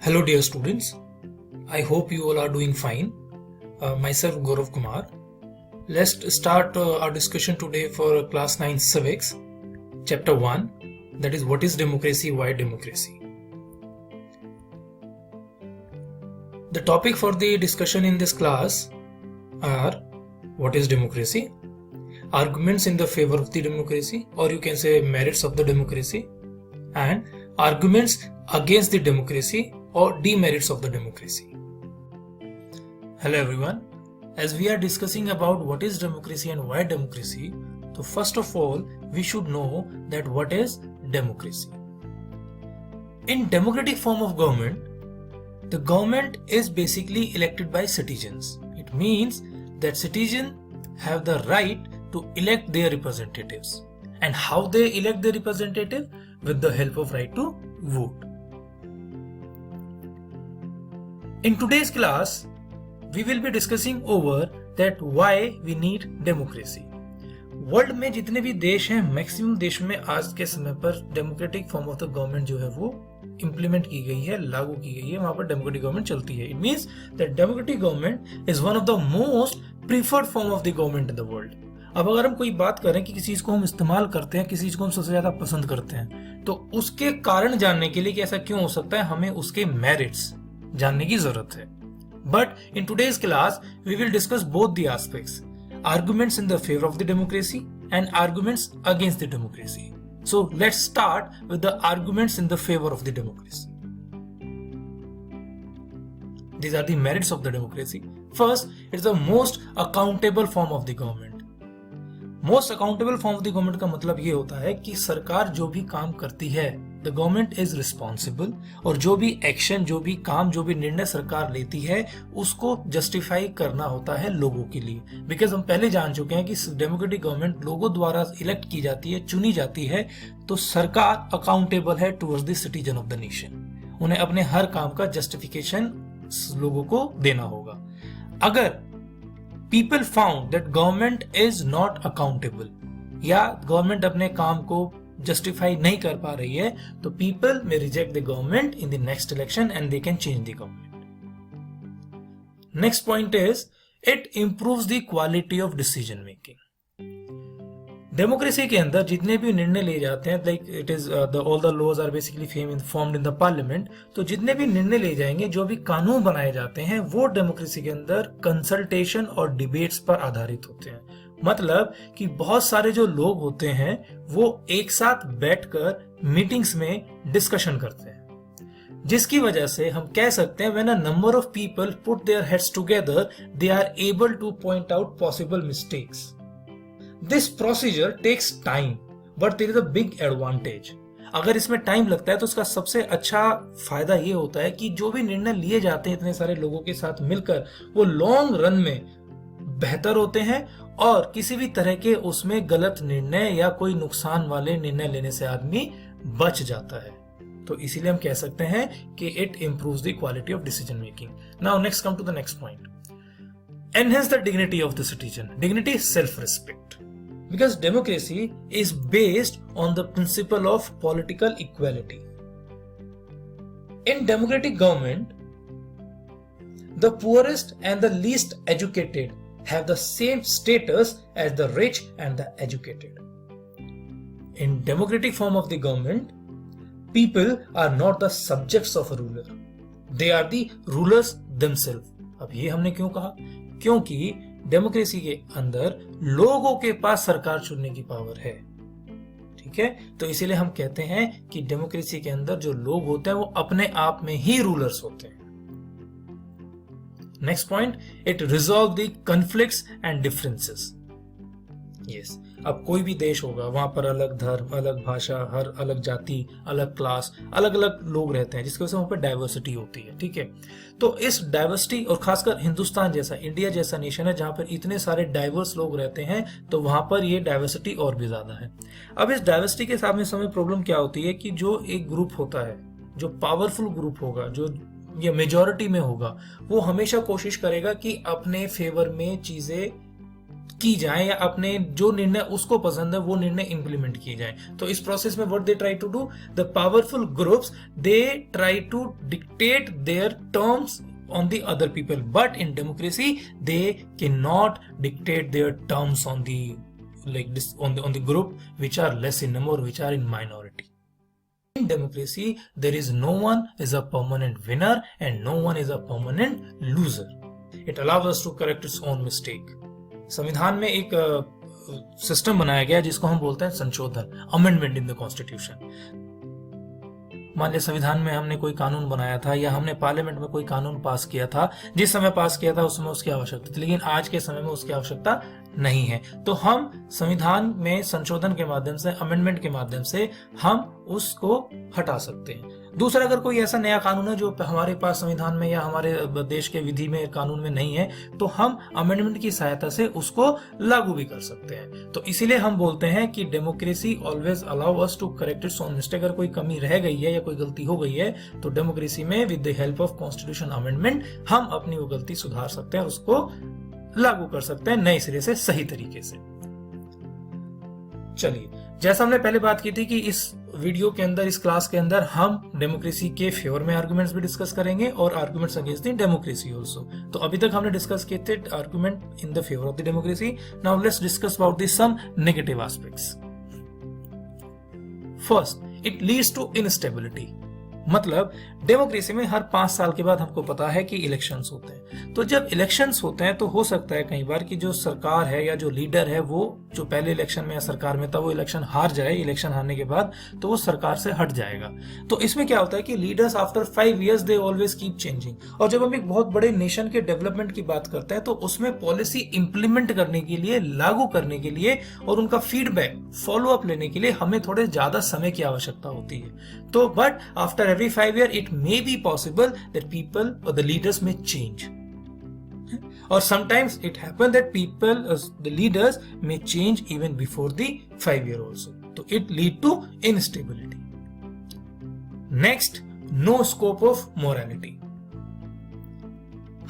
Hello dear students, I hope you all are doing fine. Myself Gaurav Kumar. Let's start our discussion today for class 9 civics, chapter 1, that is what is democracy, why democracy. The topic for the discussion in this class are what is democracy, arguments in the favor of the democracy, or you can say merits of the democracy, and arguments against the democracy or demerits of the democracy. Hello everyone. As we are discussing about what is democracy and why democracy, so first of all we should know that what is democracy. In democratic form of government, the government is basically elected by citizens. It means that citizens have the right to elect their representatives. And how they elect their representative? With the help of right to vote. In today's class, we will be discussing over that why we need democracy. World में जितने भी देश हैं, maximum देशों में आज के समय पर democratic form of the government जो है वो इंप्लीमेंट की गई है, लागू की गई है, वहां पर डेमोक्रेटिक गवर्नमेंट चलती है. It means that democratic government is one of the most preferred form of the government in the world. अब अगर हम कोई बात करें कि किसी चीज को हम इस्तेमाल करते हैं, किसी चीज को हम सबसे ज्यादा पसंद करते हैं, तो उसके कारण जानने के लिए कि ऐसा क्यों हो सकता है, हमें उसके मेरिट्स जानने की जरूरत है. But in today's class we will discuss both the aspects, arguments in the favor of the democracy and arguments against the democracy. So let's start with the arguments in the favor of the democracy. These are the merits of the democracy. First, it's the most accountable form of the government. Most accountable form of the government का मतलब ये होता है कि सरकार जो भी काम करती है, द गवर्नमेंट इज रिस्पॉन्सिबल, और जो भी एक्शन, जो भी काम, जो भी निर्णय सरकार लेती है उसको जस्टिफाई करना होता है लोगों के लिए. बिकॉज हम पहले जान चुके हैं कि डेमोक्रेटिक गवर्नमेंट लोगों द्वारा इलेक्ट की जाती है, चुनी जाती है, तो सरकार अकाउंटेबल है towards the citizen of the nation. उन्हें अपने हर काम का जस्टिफिकेशन लोगों को देना होगा. अगर people found that government is not accountable या गवर्नमेंट अपने काम को जस्टिफाई नहीं कर पा रही है, तो people may reject the government in the next election and they can change the government. Next point is it improves the quality of decision making. Democracy के अंदर जितने भी निर्णय लिए जाते हैं, like it is all the laws are basically formed in the parliament, तो जितने भी निर्णय लिए जाएंगे, जो भी कानून बनाए जाते हैं, वो डेमोक्रेसी के अंदर कंसल्टेशन और डिबेट्स पर आधारित होते हैं. मतलब कि बहुत सारे जो लोग होते हैं वो एक साथ बैठकर मीटिंग्स में डिस्कशन करते हैं, जिसकी वजह से हम कह सकते हैं when a number of people put their heads together they are able to point out possible mistakes. This procedure takes time, but there is a big advantage. अगर इसमें टाइम लगता है तो उसका सबसे अच्छा फायदा ये होता है कि जो भी निर्णय लिए जाते हैं इतने सारे लोगों के साथ मिलकर, वो लॉन्ग रन में बेहतर होते हैं और किसी भी तरह के उसमें गलत निर्णय या कोई नुकसान वाले निर्णय लेने से आदमी बच जाता है. तो इसीलिए हम कह सकते हैं कि it improves the quality of decision making. Now next come to the next point. Enhance the dignity of the citizen. Dignity is self-respect. Because democracy is based on the principle of political equality. In democratic government, the poorest and the least educated have the same status as the rich and the educated. In democratic form of the government, people are not the subjects of a ruler. They are the rulers themselves. अब ये हमने क्यों कहा? क्योंकि democracy के अंदर लोगों के पास सरकार चुनने की पावर है. ठीक है, तो इसीलिए हम कहते हैं कि डेमोक्रेसी के अंदर जो लोग होते हैं वो अपने आप में ही रूलर्स होते हैं. Next point, it resolve the conflicts and differences. Yes, अब कोई भी देश होगा, वहां पर अलग धर्म, अलग भाषा, हर अलग जाति, अलग क्लास, अलग अलग लोग रहते हैं, जिसकी वजह से वहां पर डाइवर्सिटी होती है. ठीक है, तो इस डाइवर्सिटी, और खासकर हिंदुस्तान जैसा, इंडिया जैसा नेशन है जहां पर इतने सारे डाइवर्स लोग रहते हैं, तो वहां पर ये डाइवर्सिटी और भी ज्यादा है. अब इस डाइवर्सिटी के साथ में समय प्रॉब्लम क्या होती है कि जो एक ग्रुप होता है, जो पावरफुल ग्रुप होगा, जो ये मेजॉरिटी में होगा, वो हमेशा कोशिश करेगा कि अपने फेवर में चीजें की जाए या अपने जो निर्णय उसको पसंद है वो निर्णय इंप्लीमेंट किए जाए। तो इस प्रोसेस में what they try to do, the powerful groups they try to dictate their terms on the other people, but in democracy they cannot dictate their terms on the like this on the group which are less in number, which are in minority. In democracy there is no one is a permanent winner and no one is a permanent loser. It allows us to correct its own mistake. संविधान में एक system बनाया गया जिसको हम बोलते हैं संशोधन, अमेंडमेंट इन द कॉन्स्टिट्यूशन। मान लिया संविधान में हमने कोई कानून बनाया था या हमने पार्लियामेंट में कोई कानून पास किया था, जिस समय पास किया था उस समय उसकी आवश्यकता थी, लेकिन आज के समय में उसकी आवश्यकता नहीं है। तो हम संविधान में संशोधन के माध्यम से, अमेंडमेंट के माध्यम से हम उसको हटा सकते हैं। दूसरा, अगर कोई ऐसा नया कानून है जो हमारे पास संविधान में या हमारे देश के विधि में, कानून में नहीं है, तो हम अमेंडमेंट की सहायता से उसको लागू भी कर सकते हैं। तो इसीलिए हम बोलते हैं कि democracy always allow us to correct its own mistake. अगर कोई कमी रह गई है या कोई गलती हो गई है तो डेमोक्रेसी में with the help of constitution amendment हम अपनी वो गलती सुधार सकते हैं और उसको लागू कर सकते हैं नए सिरे से, सही तरीके से। चलिए, जैसा हमने पहले बात की थी कि इस वीडियो के अंदर, इस क्लास के अंदर हम डेमोक्रेसी के फेवर में आर्गुमेंट्स भी डिस्कस करेंगे और arguments against the democracy also. तो अभी तक हमने डिस्कस किए थे argument in the favour of the democracy. Now let's discuss about the some negative aspects. First, it leads to instability. मतलब डेमोक्रेसी में हर 5 साल के बाद हमको पता है कि इलेक्शंस होते हैं। तो जब इलेक्शंस होते हैं तो हो सकता है कई बार कि जो सरकार है या जो लीडर है वो जो पहले इलेक्शन में या सरकार में था वो इलेक्शन हार जाए। इलेक्शन हारने के बाद तो वो सरकार से हट जाएगा। तो इसमें क्या होता है कि leaders after 5 years they always keep changing. और जब हम एक बहुत बड़े नेशन के डेवलपमेंट की बात करते हैं तो उसमें पॉलिसी इंप्लीमेंट करने के लिए, लागू करने के लिए और उनका फीडबैक, फॉलो अप लेने के लिए हमें थोड़े ज्यादा समय की आवश्यकता होती है। तो but after every 5 years it may be possible that people or the leaders may change, or sometimes it happens that people, the leaders may change even before the 5 year also. So it lead to instability. Next, no scope of morality.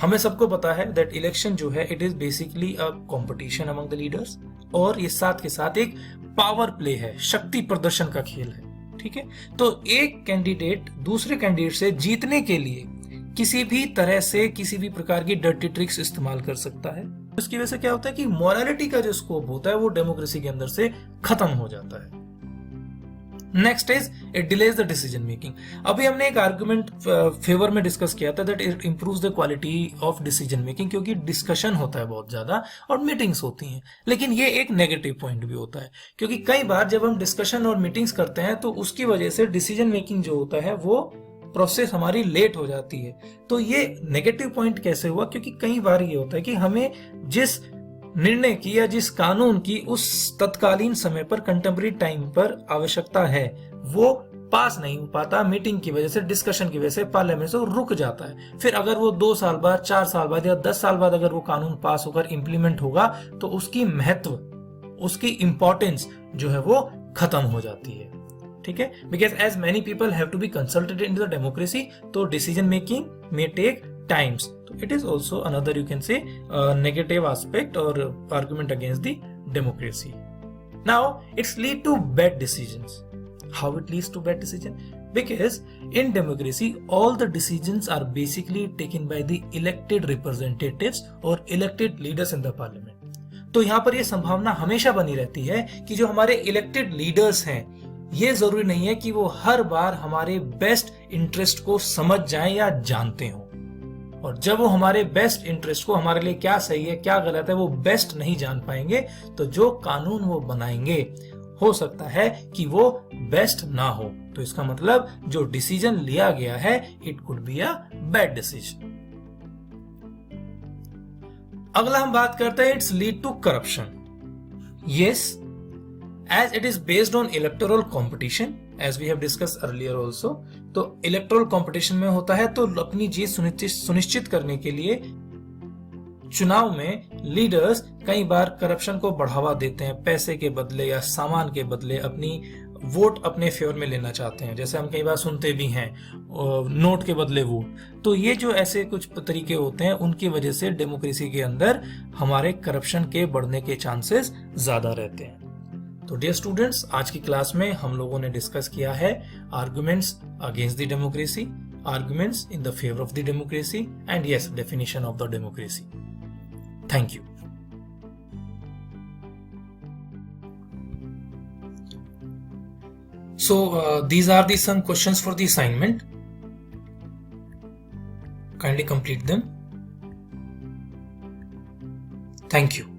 हमें सबको पता है that election जो है it is basically a competition among the leaders, और ये साथ के साथ एक पावर प्ले है, शक्ति प्रदर्शन का खेल है। ठीक है, तो एक कैंडिडेट दूसरे कैंडिडेट से जीतने के लिए किसी भी तरह से, किसी भी प्रकार की डर्टी ट्रिक्स इस्तेमाल कर सकता है। इसकी वजह से क्या होता है कि मोरालिटी का जो स्कोप होता है वो डेमोक्रेसी के अंदर से खत्म हो जाता है। Next is it delays the decision making. अभी हमने एक आर्गुमेंट फेवर में डिस्कस किया था that it improves the quality of decision making, क्योंकि डिस्कशन होता है बहुत ज्यादा और मीटिंग्स होती हैं। लेकिन ये एक नेगेटिव पॉइंट भी होता है, क्योंकि कई बार जब हम डिस्कशन और मीटिंग्स करते हैं तो उसकी वजह से डिसीजन मेकिंग जो होता है वो प्रोसेस हमारी लेट हो जाती है। तो ये नेगेटिव पॉइंट कैसे हुआ, क्योंकि कई बार ये होता है कि हमें जिस निर्णय की या जिस कानून की उस तत्कालीन समय पर, कंटेम्पररी टाइम पर आवश्यकता है, वो पास नहीं हो पाता मीटिंग की वजह से, डिस्कशन की वजह से, पार्लियामेंट से रुक जाता है। फिर अगर वो 2 साल बाद, 4 साल बाद या 10 साल बाद अगर वो कानून पास होकर इंप्लीमेंट होगा तो उसकी महत्व, उसकी इंपॉर्टेंस जो है वो खत्म हो जाती है। ठीक है, because as many people have to be consulted in the democracy, तो decision making may take times. So it is also another, you can say, negative aspect or argument against the democracy. Now it's lead to bad decisions. How it leads to bad decision? Because in democracy all the decisions are basically taken by the elected representatives or elected leaders in the parliament. तो यहाँ पर ये संभावना हमेशा बनी रहती है कि जो हमारे इलेक्टेड लीडर्स हैं, ये जरूरी नहीं है कि वो हर बार हमारे बेस्ट इंटरेस्ट को समझ जाएं या जानते हों। और जब वो हमारे बेस्ट इंटरेस्ट को, हमारे लिए क्या सही है क्या गलत है, वो बेस्ट नहीं जान पाएंगे, तो जो कानून वो बनाएंगे हो सकता है कि वो बेस्ट ना हो। तो इसका मतलब जो डिसीजन लिया गया है it could be a bad decision. अगला हम बात करते हैं it's lead to corruption. Yes, as it is based on electoral competition, as we have discussed earlier also, तो इलेक्टोरल कंपटीशन में होता है, तो अपनी जीत सुनिश्चित करने के लिए चुनाव में लीडर्स कई बार करप्शन को बढ़ावा देते हैं, पैसे के बदले या सामान के बदले, अपनी वोट अपने फेवर में लेना चाहते हैं, जैसे हम कई बार सुनते भी हैं नोट के बदले वोट। तो ये जो ऐसे कुछ तरीके होते हैं, उनकी वजह से डेमोक्रेसी के अंदर हमारे करप्शन के बढ़ने के चांसेस ज्यादा रहते हैं। तो डियर स्टूडेंट्स, आज की क्लास में हम लोगों ने डिस्कस किया है arguments against the democracy, arguments in the favor of the democracy, and yes, definition of the democracy. Thank you. So these are the some questions for the assignment. Kindly complete them. Thank you.